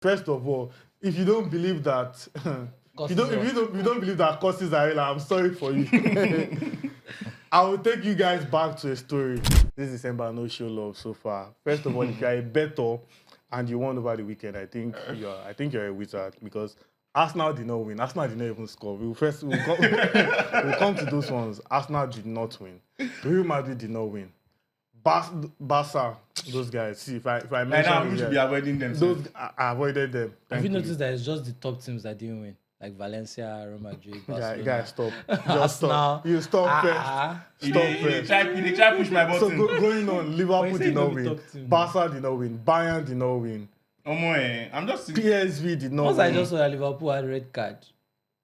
First of all, if you don't believe that, if you don't believe that courses are real, I'm sorry for you. I will take you guys back to a story. This December, no show love so far. First of all, if you're a bettor and you won over the weekend, I think you're a wizard because Arsenal did not win. Arsenal did not even score. We'll come to those ones. Arsenal did not win. Real Madrid did not win. Barca, those guys. See, if I mention we should be avoiding them. I avoided them. Have you noticed that it's just the top teams that didn't win? Like Valencia, Real Madrid, Barcelona. Guys, stop. Just stop. You stop first. Stop first. They try to push my button. So going on, Liverpool did not win. Barca did not win. Bayern did not win. I'm just... PSV did not win. Once I just saw that Liverpool had a red card.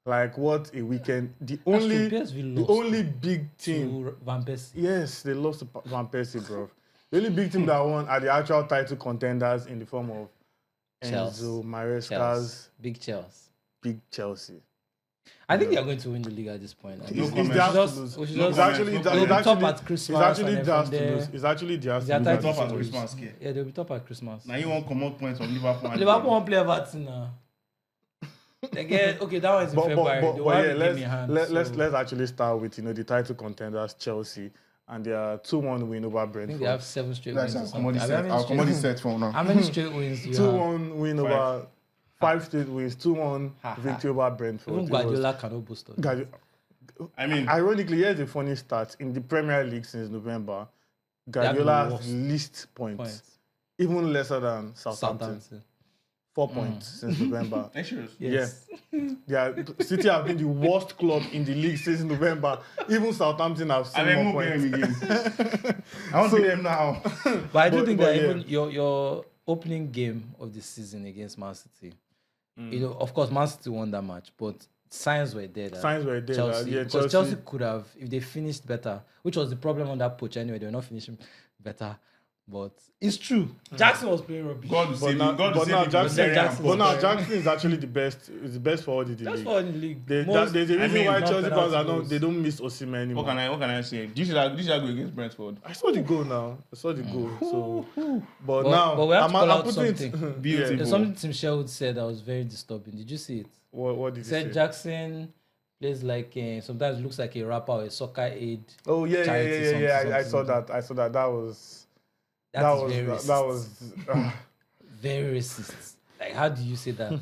Like, what a weekend. The only big team... To Van Persie. Yes, they lost to Van Persie, bro. The only big team that won are the actual title contenders in the form of Enzo, Maresca's... Big Chelsea. Big Chelsea. I think they are going to win the league at this point. It's actually top at Christmas. It's actually just top at Christmas. Yeah, they'll be top at Christmas. Now you won't come out points from Liverpool. Liverpool won't play Everton now. Again, okay, that was in February. Let's actually start with the title contenders Chelsea and their 2-1 win over Brentford. I think they have 7 straight wins. Our commodity set for now. How many straight wins do you have? 2-1 win over 5 straight wins, 2-1 victory over Brentford. Even Guardiola cannot boost us. I mean, ironically, here's the funny stat. In the Premier League since November, Guardiola has least points. Even lesser than Southampton. 4 points since November. Yes. Yeah. City have been the worst club in the league since November. Even Southampton have seen more points. I want to see them now. But I do think that even your opening game of the season against Man City, of course, Man City won that match, but signs were there. Chelsea could have, if they finished better, which was the problem on that pitch anyway, they were not finishing better. But it's true. Jackson was playing rubbish. Jackson is actually the best. Is the best forward in the league. Best forward in the league. There's a reason why Chelsea fans they don't miss Osimhen anymore. What can I say? Do you see that go against Brentford? I saw the goal now. But we have to call out something. Beautiful. There's something Tim Sherwood said that was very disturbing. Did you see it? What did he say? Said Jackson plays like sometimes looks like a rapper or a soccer aid. Oh yeah. I saw that. That was very racist. Like, how do you say that?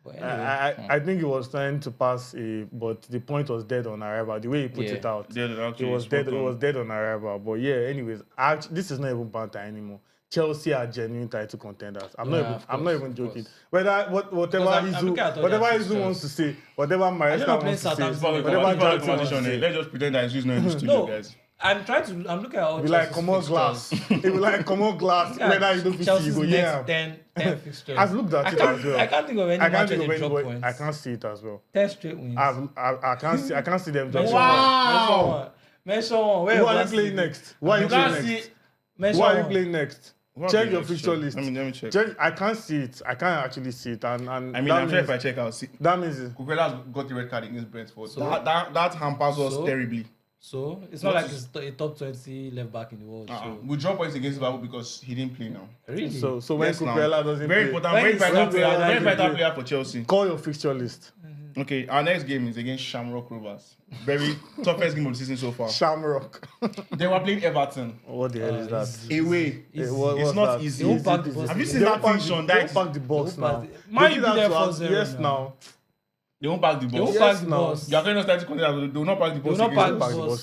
But anyway, I think he was trying to pass but the point was dead on arrival. The way he put it out, it was dead on arrival. But yeah, anyways, this is not even banter anymore. Chelsea are genuine title contenders. I'm not even joking. Whatever Izu wants to say, whatever Maresca wants to say, whatever Jackson wants to say. Let's just pretend that Izu's not in the studio, guys. I'm looking at all. Be like, come on, glass. It will like, come on, glass. Whether you don't Chelsea's you go, yeah. 10 fixtures. I've looked at it as well. I can't think of any match where they drop points. I can't see it as well. 10 straight wins. I can't see them dropping. Wow. Mention one. Who are you playing next? Why are you playing next? Check your fixture list. Let me check. I can't see it. I can't actually see it. And I mean, I'm sure if I check, I'll see. That means Kukwela's got the red card against Brentford. So that hampers us terribly. So it's not like it's a top 20 left back in the world. So. We drop points against Liverpool because he didn't play now. Really? So when Kukwela doesn't play, very vital player for Chelsea. Call your fixture list. Okay, our next game is against Shamrock Rovers. Very toughest game of the season so far. Shamrock. They were playing Everton. What the hell is that? Away. It's not easy. Have you seen that thing, Sean? They won't pack the box now. Yes, now. They won't pack the bus. You are going to start to consider they will not pack the bus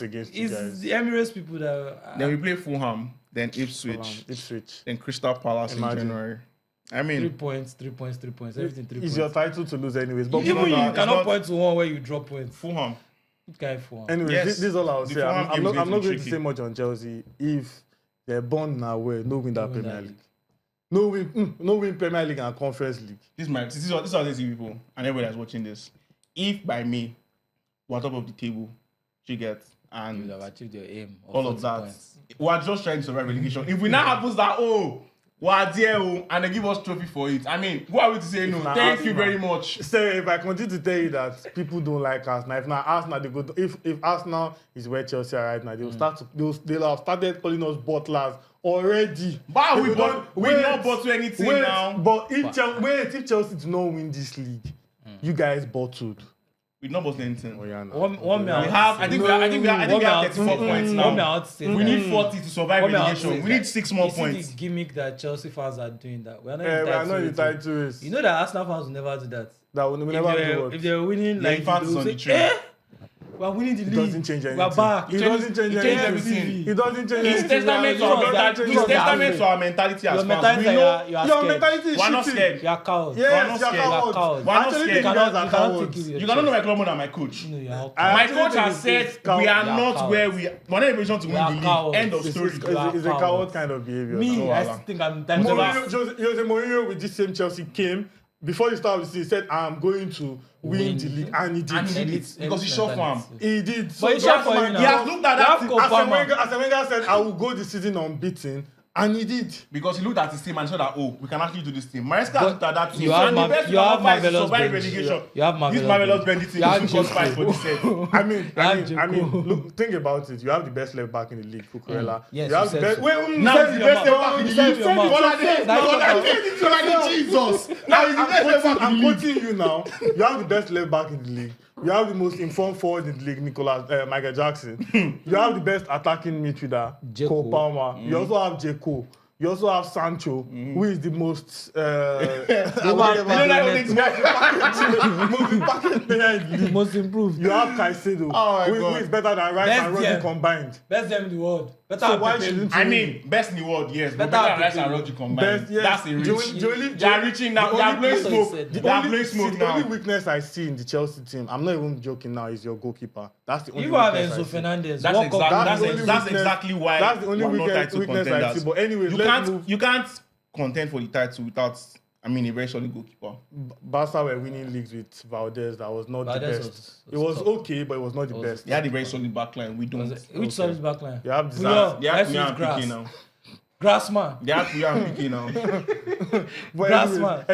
against you guys. It's the Emirates people that... Then we play Fulham, then Ipswich, then Crystal Palace in January. I mean... 3 points, everything 3 points. It's your title to lose anyways. But even you cannot point to one where you drop points. Fulham. Fulham. Anyway, this is all I'll say. I'm not going to say much on Chelsea. If they're born now, no win that Premier League. No win Premier League and Conference League. This is what they see, people and everybody that's watching this. If by May we're top of the table, you get and you have achieved your aim. All of that. We're just trying to survive relegation. If we now happens that we're there and they give us trophy for it. I mean, who are we to say no? Thank you very much. So if I continue to tell you that people don't like Arsenal, if now Arsenal they go, if Arsenal is where Chelsea are right now, they'll have started calling us butlers already. But we not bottle anything now. But if Chelsea do not win this league, you guys bottled. We not bottle anything. I think we have 34 points now. We need 40 to survive relegation. We need 6 more points. You see the gimmick that Chelsea fans are doing that. We are not in the title race. You know that Arsenal fans will never do that. That will never do what? If they're winning, like fans on the train. We are winning the league. It doesn't change anything. We are back. It doesn't change anything. It doesn't change It's anything. testament to our mentality as fans. We know your mentality is we're not scared. You are cowards. Yes, you are cowards. We're not Actually, scared. you guys are cowards. You cannot know my club more than my coach. No, you are my coach has said we are not where we are. We're not in a position to win the league. End of story. It's a coward kind of behavior. Me, I think I'm Jose Mourinho with this same Chelsea came. Before you start, he said, I'm going to win the league. And he did. Because he shot for him. He did. But he shot for him. He has looked at that. As Wenger said, I will go this season unbeaten. And he did. Because he looked at his team and said that, we can actually do this team. Maresca looked at that team. You have marvelous relegation. You have marvelous Use marvelous Bendy team to cause fight for this set. I mean, look, think about it. You have the best left back in the league, Cucurella. Yes, you have the best. Now the best left back in the league. Jesus. I'm quoting you now. You have the best left back in the league. You have the most informed forward in the league, Michael Jackson. You have the best attacking midfielder, Cole Palmer. You also have Dzeko. You also have Sancho, who is the most most improved. You have Caicedo, who is better than Rice and Rodri combined. Best them in the world. So why shouldn't you? Best in the world, yes. But better than Rice and Rodri combined. That's a reach. They are reaching now. They are blowing smoke. They are blowing smoke now. The only weakness I see in the Chelsea team, I'm not even joking now, is your goalkeeper. That's the only weakness I see. You have Enzo Fernandez. That's exactly why. That's the only weakness I see. But anyways, you can't contend for the title without, a very solid goalkeeper. Barca were winning leagues with Valdez. That was not the best. It was okay, but it was not the best. They had a very solid backline. We don't. Which solid backline? You have Disaster. They have Piqué now. Grassman. They have Piqué now. Grassman.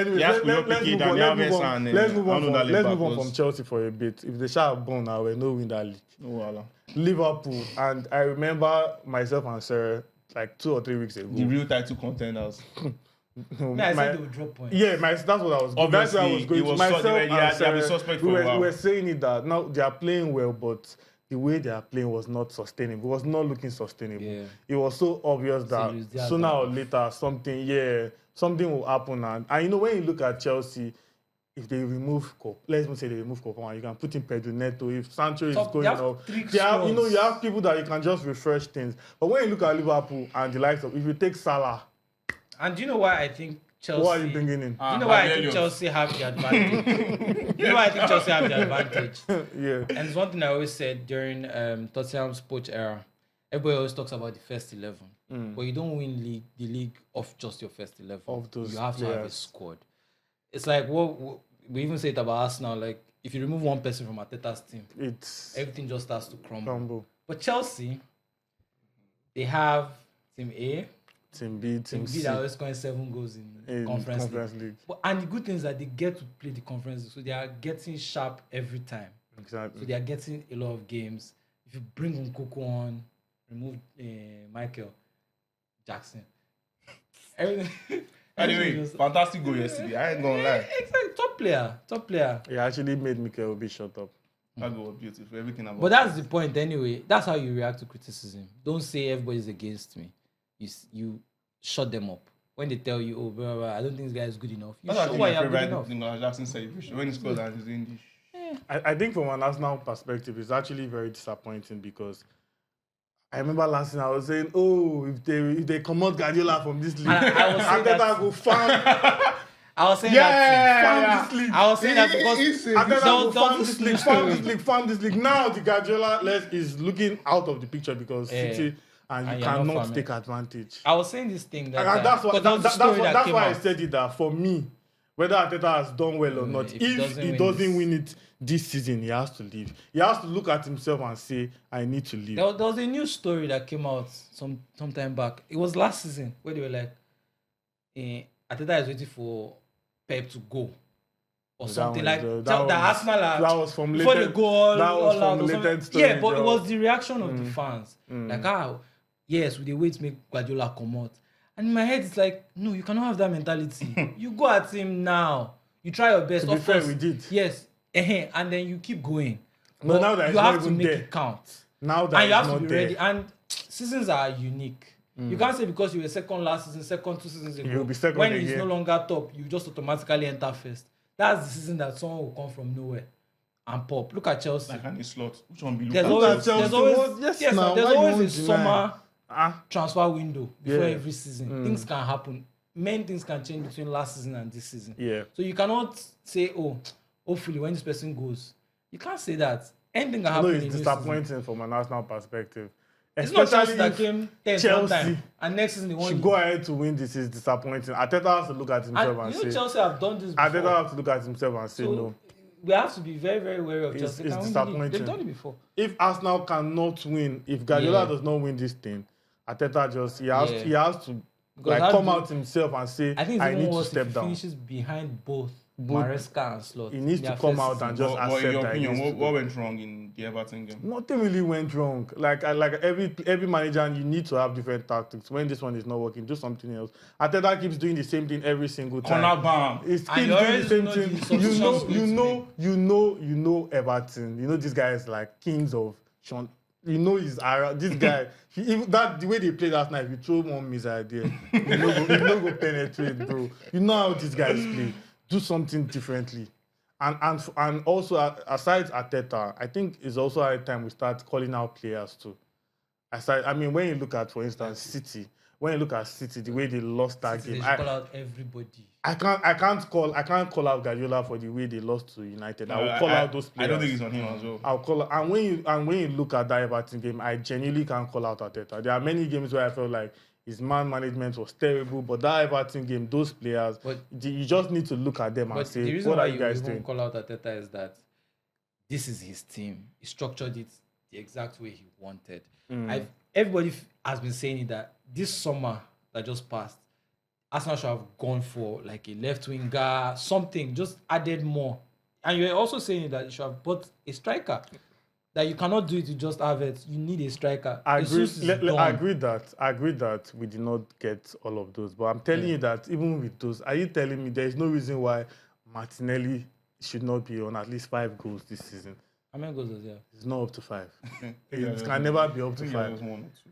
Let's move on from Chelsea for a bit. If they shall burn now, we'll no win that league. Voila. Liverpool, and I remember myself and Sarah like 2 or 3 weeks ago. The real title contenders. I said they would drop points. Yeah, that's what I was. Obviously, that's where I was going. Was myself and Sarah, suspect for a while. We were saying it that now they are playing well, but the way they are playing was not sustainable. It was not looking sustainable. Yeah. It was so obvious that sooner or later something will happen. And when you look at Chelsea, if they remove let's say they remove Copa, you can put in Pedro Neto. If Sancho is going off, you have people that you can just refresh things. But when you look at Liverpool and the likes of, if you take Salah, and do you know why I think Chelsea? What are you bringing in? Do you know why I think Chelsea have the advantage? You know why I think Chelsea have the advantage? Yeah. And it's one thing I always said during Tottenham's poach era. Everybody always talks about the first 11, but you don't win the league of just your first 11. You have to have a squad. It's like what we even say it about Arsenal. Like if you remove one person from Arteta's team, everything just starts to crumble. But Chelsea, they have Team A, Team B, Team C. That always scoring 7 goals in Conference League. And the good thing is that they get to play the Conference League, so they are getting sharp every time. Exactly. So they are getting a lot of games. If you bring Nkunku on, remove Michael Jackson. Anyway, fantastic goal yesterday. I ain't gonna lie. Exactly, top player. He actually made Mikel Obi shut up. That goal was beautiful. Everything about. But that's the point anyway. That's how you react to criticism. Don't say everybody's against me. You shut them up. When they tell you, blah, blah, I don't think this guy is good enough. You show why you're good enough. Jackson celebration when he scores and he's English. I think from an Arsenal perspective, it's actually very disappointing because I remember last season I was saying, if they come out Guardiola from this league, I better go farm. I was saying farm this league. I was saying that because farm this league. Now the Guardiola is looking out of the picture because City and you cannot take advantage. I was saying this thing that's why I said it that for me, whether Arteta has done well or not, if he doesn't win it this season, he has to leave. He has to look at himself and say, I need to leave. There was a new story that came out some time back. It was last season where they were like, Arteta is waiting for Pep to go. Or something like that. Arsenal that was from before latent, they go all latent story. Yeah, but it was the reaction of the fans. Like, yes, we wait to make Guardiola come out. And in my head, it's like, no, you cannot have that mentality. You go at him now. You try your best. To be fair, we did. Yes. And then you keep going. But now that you have to make it count. Now that and you have to be ready. And seasons are unique. You can't say because you were second last season, second 2 seasons ago. You'll be second when again. It's no longer top, you just automatically enter first. That's the season that someone will come from nowhere and pop. Look at Chelsea. Like any slot. Which one be there's always a summer transfer window before every season. Things can happen. Many things can change between last season and this season. Yeah. So you cannot say, hopefully when this person goes. You can't say that. Anything can happen. No, it's disappointing from an Arsenal perspective. It's not Chelsea that came 10th one time, and next season they won. Should go ahead to win. This is disappointing. Arteta has to look at himself and say. Chelsea have done this before. Arteta has to look at himself and say no. We have to be very, very wary of Chelsea. It's disappointing. They've done it before. If Arsenal cannot win, if Guardiola does not win this thing, Arteta he has to come out himself and say, I need to step down. Finishes behind both Maresca and Slot. He needs to come out and just accept that. In your opinion, what went wrong in the Everton game? Nothing really went wrong. Like every manager, you need to have different tactics. When this one is not working, do something else. Arteta keeps doing the same thing every single time. Corner bam. It's keeps doing the same thing. You know Everton. You know these guys like kings of Sean. You know he's this guy. The way they played last night, if you throw one missile there, you know go penetrate, bro. You know how these guys play. Do something differently. And also, aside Arteta, I think it's also high time we start calling out players too. When you look at, for instance, City, the way they lost that game, they call out everybody. I can't call out Guardiola for the way they lost to United. I will call out those players. I don't think it's on him as well. I'll call and when you look at that Everton game, I genuinely can't call out Arteta. There are many games where I felt like his man management was terrible, but that Everton game, those players, you just need to look at them and say, what are you guys doing? The reason why you call out Arteta is that this is his team. He structured it the exact way he wanted. Everybody has been saying that this summer that just passed, Arsenal should have gone for like a left winger, something, just added more. And you're also saying that you should have bought a striker. That you cannot do it to just have it. You need a striker. I agree that we did not get all of those. But I'm telling you that even with those, are you telling me there is no reason why Martinelli should not be on at least 5 goals this season? How many goals does he have? It's not up to 5. It can never be up to 5.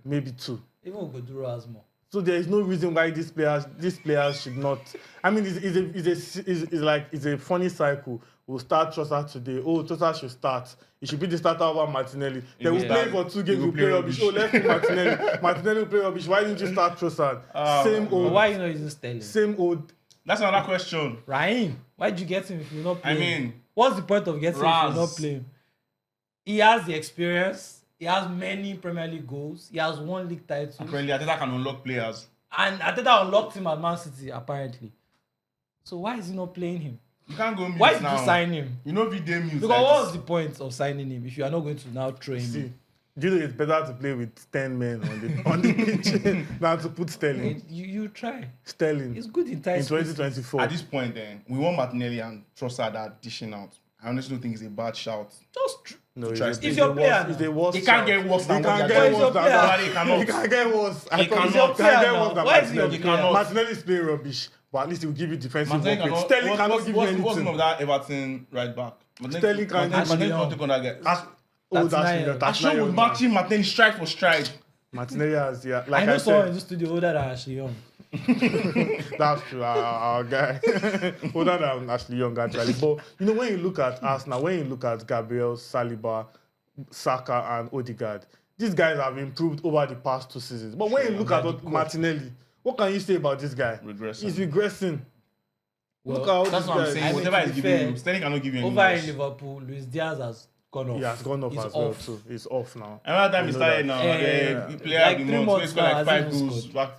Maybe 2. Even Goduro has more. So there is no reason why these players should not. I mean, it's a funny cycle. We'll start Trossard today. Trossard should start. He should be the starter over Martinelli. Then we'll play for 2 games. We'll play rubbish. Let's play Martinelli. Martinelli will play rubbish. Why didn't you start Trossard? Same old. Why are you not using Sterling? Same old. That's another question. Raheem, why did you get him if you're not playing? I mean, what's the point of getting him if you're not playing? He has the experience. He has many Premier League goals. He has 1 league title. Apparently, Arteta can unlock players. And Arteta unlocked him at Man City, apparently. So why is he not playing him? You can't go Why did you sign him? You know VDM news. Because what was the point of signing him if you are not going to now train him? Do you know it's better to play with 10 men on the pitch than to put Sterling? You try. Sterling. It's good in time. In 2024. At this point, we want Martinelli and Trossard are dishing out. I honestly don't think it's a bad shout. If your player, he can't get worse than what he can't get worse. He cannot. Why is he cannot? Martinelli is playing rubbish, but at least he will give you defensive work. Sterling cannot give you anything. What's the name of that Everton right back? Sterling can't give you anything. That's Ashley would match him Martinelli stride for stride. Martinelli has, I know someone in the studio older than Ashley Young. That's true, our guy. Older than Ashley Young, actually. But, when you look at Arsenal, when you look at Gabriel, Saliba, Saka, and Odegaard, these guys have improved over the past 2 seasons. But when you look at Martinelli, what can you say about this guy? He's regressing. Well, that's what I'm saying. Whatever he's giving you, Sterling cannot give you any over in Liverpool, Luis Diaz has gone off. He has gone off as well, too. He's off now. Another time he started now. He played like 3 months now. Like 5 goals back.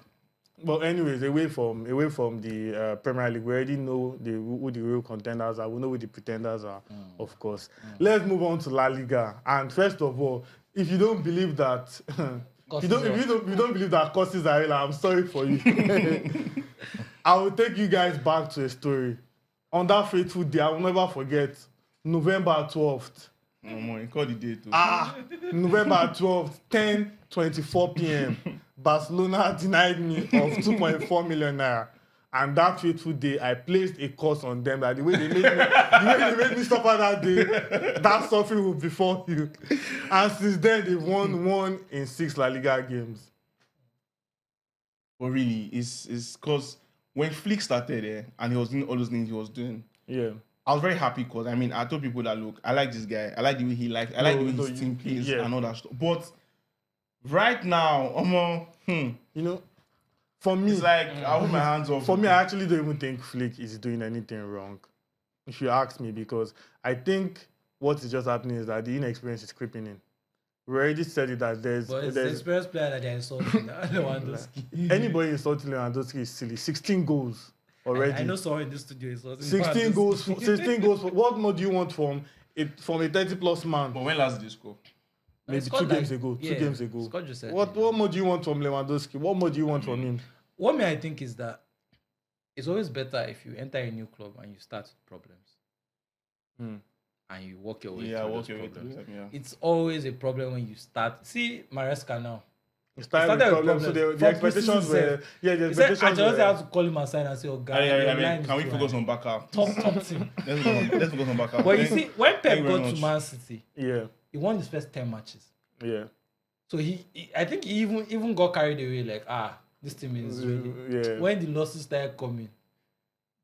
But anyways, away from the Premier League, we already know who the real contenders are. We know who the pretenders are, of course. Let's move on to La Liga. And first of all, if you don't believe that, if you don't believe that courses are real, I'm sorry for you. I will take you guys back to a story. On that fateful day, I will never forget, November 12th. Oh, man, call the date. November 12th, 10:24 p.m. Barcelona denied me of 2.4 million naira. And that fateful day, I placed a curse on them that the way they made me suffer that day, that suffering will befall you. And since then, they've won 1 in 6 La Liga games. But really, it's because when Flick started and he was doing all those things he was doing, I was very happy because, I mean, I told people that, look, I like this guy. I like the way he likes. I like the way his team plays and all that stuff. But right now, you know, for me, it's like I hold my hands off. For me, I actually don't even think Flick is doing anything wrong, if you ask me, because I think what is just happening is that the inexperience is creeping in. We already said it that there's the experienced player that they're insulting. Lewandowski. Anybody insulting Lewandowski is silly. 16 goals already. I know someone in this studio insulting 16 goals. 16 goals. What more do you want from a 30-plus man? But when last did they score? Maybe 2 games ago. 2 games ago. What more do you want from Lewandowski? What more do you want from him? What I think is that it's always better if you enter a new club and you start with problems. And you walk your way through those problems. It's always a problem when you start. See Maresca now. He started with problems. So the expectations were... Yeah, the expectations were... I have to call him aside and say, oh, God, can we focus on Barca? Top team. Let's focus on Barca. But you see, when Pep got to Man City, he won his first 10 matches. Yeah. So I think he even got carried away, like, this team is ready. Yeah. When the losses started coming,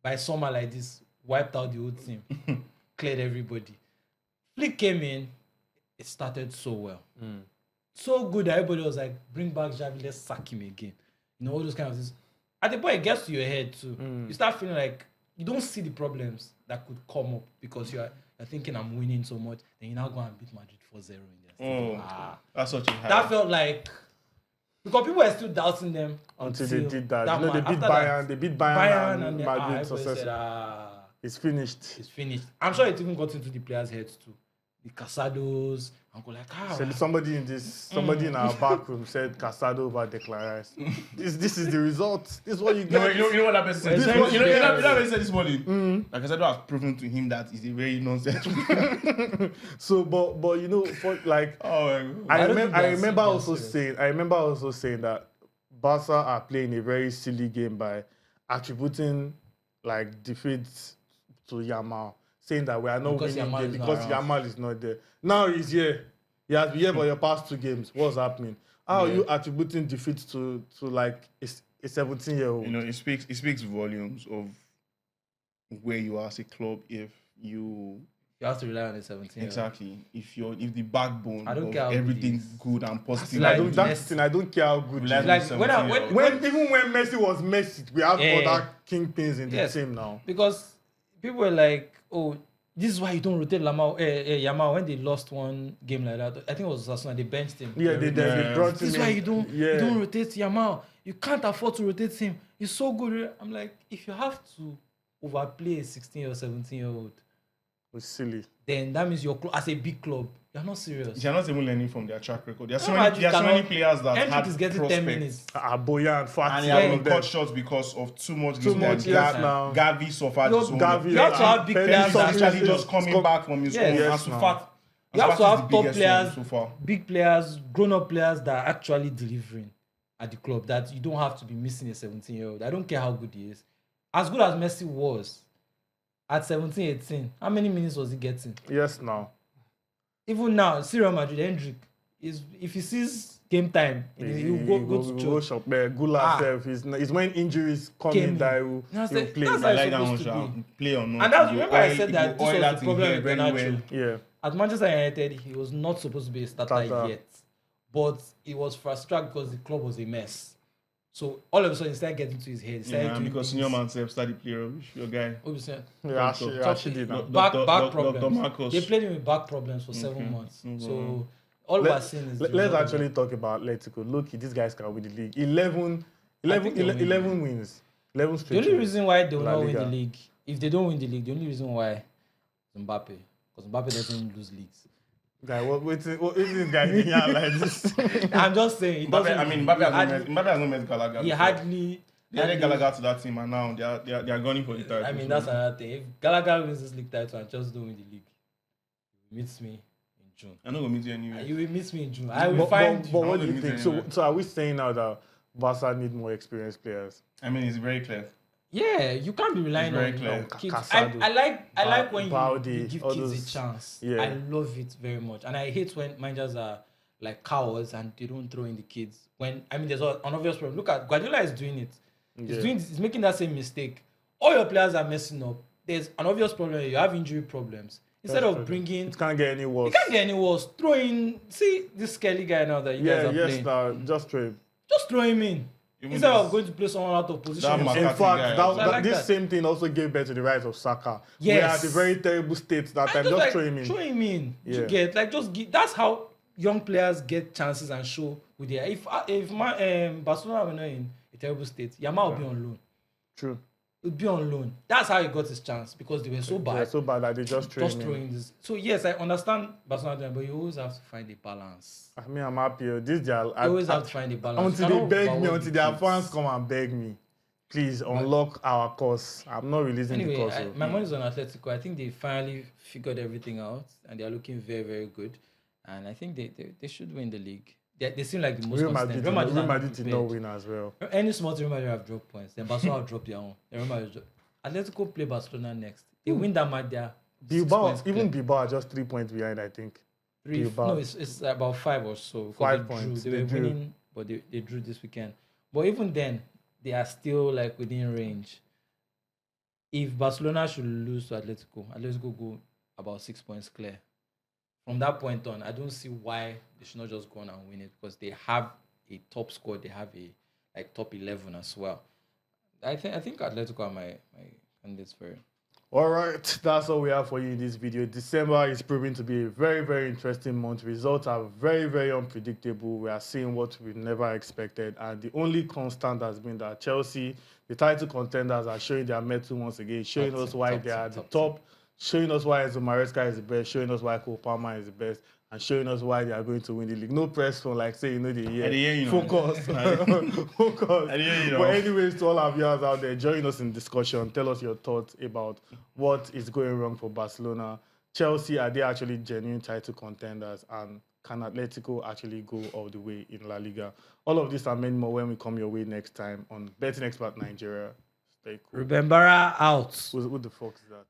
by summer like this, wiped out the whole team. Cleared everybody. Flick came in, it started so well. So good that everybody was like, bring back Xavi, let's sack him again. You know, all those kind of things. At the point, it gets to your head too. You start feeling like you don't see the problems that could come up because you're thinking I'm winning so much. Then you now go and beat Madrid 4-0 in there. That's what you had. That felt like, because people were still doubting them until they did that. You know, they beat Bayern. They beat Bayern and Madrid successful. It's finished. It's finished. I'm sure it even got into the players' heads too. The Casados, and go like, somebody in our back room said Casado over Declan Rice. This is the result. This is what you get. You know what that person said? You know that person said this morning? Like Casado has proven to him that he's a very nonsense. So, but you know, for like, I remember also saying that Barca are playing a very silly game by attributing like defeats to Yamal, saying that we are not winning game because Yamal is not there. Now he's here. He has been here for your past 2 games. What's happening? How are you attributing defeat to like a 17-year-old? You know, it speaks volumes of where you are as a club if you have to rely on the 17. Exactly. If the backbone of everything good and positive. I don't care how good. Like even when Messi was Messi, we have other kingpins in the team now. Because people were like, oh, this is why you don't rotate Yamal when they lost one game like that. I think it was Osasuna, they benched him. Yeah, they brought him. This is why you don't rotate Yamal. You can't afford to rotate him. He's so good. I'm like, if you have to overplay a 16 or 17-year-old, it's silly. Then that means you're as a big club, you're not serious. You're not even learning from their track record. There are so many players that had is getting 10 minutes. Boyan, Fati, and they have been cut short because of too much now. Gavi suffered his own. You have to have big players that actually just coming back from his own. You have to have top players, big players, grown-up players that are actually delivering at the club. That you don't have to be missing a 17-year-old. I don't care how good he is. As good as Messi was, at 17, 18, how many minutes was he getting? Yes, now. Even now, Real Madrid, Hendrick, if he sees game time, he'll go to church. Goula it's when injuries come in that he'll play. That's like that one, play or not. And that's remember I said that this was the problem with Garnacho. Yeah. At Manchester United, he was not supposed to be a starter yet. But he was frustrated because the club was a mess. So all of a sudden, he started getting to his head. Because senior man started playing your guy. Back problems. They played him with back problems for 7 months. So all we're seeing is... Let's actually talk about Atletico. Look, these guys can win the league. 11 wins. 11 straight. The only reason why they will not win the league, if they don't win the league, the only reason why is Mbappe. Because Mbappe doesn't lose leagues. Guy, what is this guy here like this? I'm just saying. Mbappe has no met Gallagher. He hardly They added Gallagher to that team, and now they are gunning for the title. I mean, that's another thing. If Gallagher wins this league title and just don't win the league, he meets me in June. I'm not gonna meet you anyway. You will meet me in June. I will find you. But what do you think? So are we saying now that Barca need more experienced players? I mean, it's very clear. Yeah, you can't be relying on kids. I like when you give kids a chance. Yeah. I love it very much, and I hate when managers are like cowards and they don't throw in the kids. When there's an obvious problem. Look at Guardiola is doing it. He's making that same mistake. All your players are messing up. There's an obvious problem. You have injury problems. Instead of bringing, it can't get any worse. It can't get any worse. Throw in. See this Kelly guy now that you guys are playing. Just throw him. Just throw him in. Instead of going to play someone out of position. In fact, this same thing also gave birth to the rise of Saka. Yes. We are at a very terrible state that time. Just throw him in. Throw him in. Yeah. You get that's how young players get chances and show with their. If Barcelona were not in a terrible state, Yamal would be on loan. True. Would be on loan. That's how he got his chance because they were so bad. They were so bad that they just threw him in. This. So yes, I understand Barcelona, but you always have to find a balance. I mean, I'm happy. You always have to find a balance. Until they beg me, until their fans come and beg me, please unlock our course. I'm not releasing the course. My money's on Atletico. I think they finally figured everything out and they are looking very, very good. And I think they should win the league. They seem like the most consistent. Real Madrid did not win as well. Any small team Real Madrid have dropped points. Then Barcelona have dropped their own. Atletico play Barcelona next. They win that match there. Bilbao are just 3 points behind, I think. No, it's about 5 or so. 5 points. They were winning, but they drew this weekend. But even then, they are still like within range. If Barcelona should lose to Atletico go about 6 points clear. From that point on, I don't see why they should not just go on and win it because they have a top squad. They have a top 11 as well. I think Atletico are my candidates for it. All right, that's all we have for you in this video. December is proving to be a very, very interesting month. Results are very, very unpredictable. We are seeing what we never expected. And the only constant has been that Chelsea, the title contenders, are showing their mettle once again, showing us why they are at the top. Showing us why Enzo Maresca is the best, showing us why Cole Palmer is the best, and showing us why they are going to win the league. No press from the year. Focus. Focus. But anyways, to all our viewers out there, join us in discussion. Tell us your thoughts about what is going wrong for Barcelona. Chelsea, are they actually genuine title contenders? And can Atletico actually go all the way in La Liga? All of this and many more when we come your way next time on Betting Expert Nigeria. Stay cool. Remember out. Who the fuck is that?